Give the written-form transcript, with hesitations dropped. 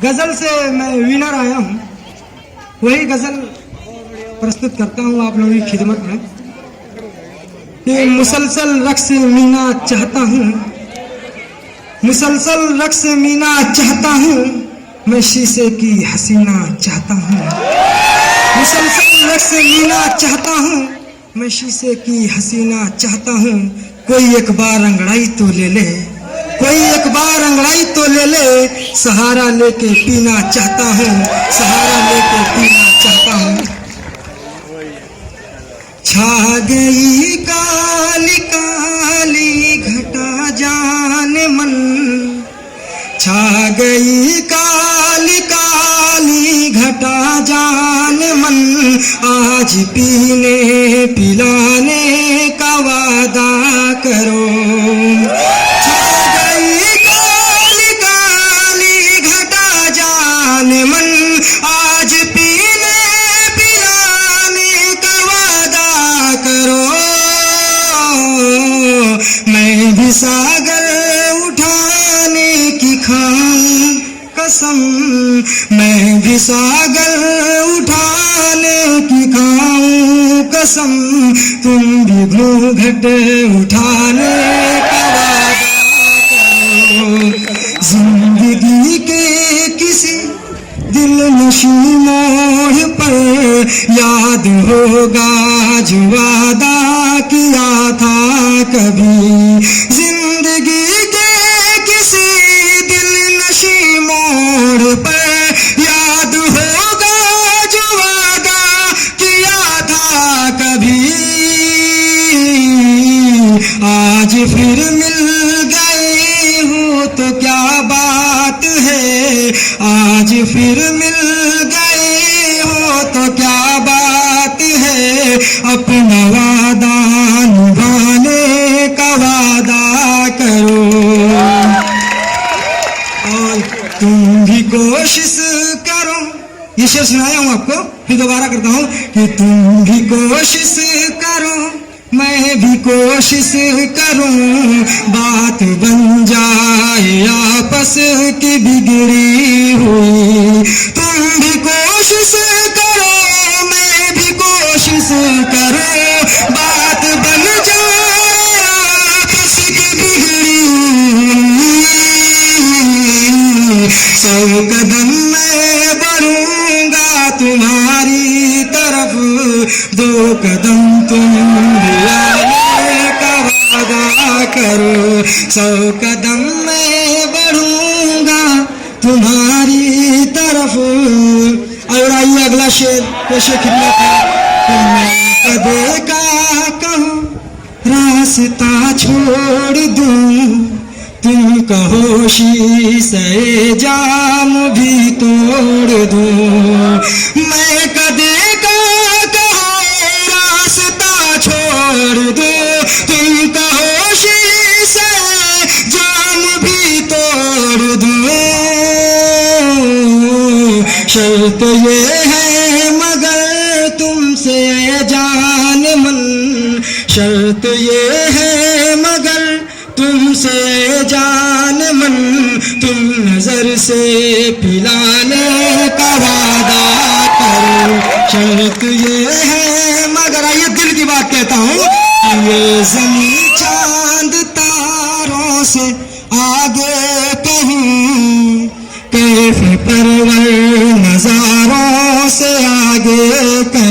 गजल से मैं विनर आया हूँ, वही गजल प्रस्तुत करता हूँ आप लोगों की खिदमत में कि मुसलसल रक्स मीना चाहता हूँ, मुसलसल रक्स मीना चाहता हूँ, मैं शीशे की हसीना चाहता हूँ। मुसलसल रक्स मीना चाहता हूँ, मैं शीशे की हसीना चाहता हूँ। कोई एक बार अंगड़ाई तो ले ले, कोई एक बार अंगड़ाई तो ले ले, सहारा लेके पीना चाहता हूँ, सहारा लेके पीना चाहता हूँ। छा गई काली काली घटा जाने मन, छा गई काली काली घटा जाने मन, आज पीने पिलाने का वादा करो। छा गई काली काली घटा जाने मन, आज पीने पिलाने का वादा करो। मैं भी सागर उठाने की खाऊं कसम, मैं भी सागर उठाने की खाऊं कसम, तुम भी घूंघट उठाने का वादा करो। जिंदगी के किसी दिल नशी मोड़ पर याद होगा जो वादा किया था कभी। जिंदगी के किसी दिल नशी मोड़ पर याद होगा जो वादा किया था कभी। आज फिर मिल गए हो तो क्या बात है, आज फिर मिल गए हो तो क्या बात है, अपना वादा निभाने का वादा करो। और तुम भी कोशिश करो, ये शेर सुनाया हूं आपको, फिर दोबारा करता हूं कि तुम भी कोशिश करो, मैं भी कोशिश करूं, बात बन जाए आपस की बिगड़ी हुई। तुम भी कोशिश करो, मैं भी कोशिश करूं, बात बन जाए आपस की बिगड़ी हुई। 100 कदम मैं बढ़ूंगा तुम्हारी तरफ, 2 कदम तुम आने का वादा करो। 100 कदम मैं बढ़ूंगा तुम्हारी तरफ। और आइए अगला शेर, पेशे खिदमत है। मैं कदे का कहूँ रास्ता छोड़ दूं, तुम कहो शीशे जाम भी तोड़ दूं। मैं कदे का कहूँ रास्ता छोड़ दूं, तुम कहो शीशे जाम भी तोड़ दूं। शर्त ये है मगर तुमसे जान मन, शर्त ये है मगर तुमसे जान मन, तुम नजर से पिलाने का वादा करो। शर्त ये है मगर, आइए दिल की बात कहता हूँ, ये ज़मीं चांद तारों से आगे कहूँ, कैफ़ परवर नज़ारों से आगे कहूँ।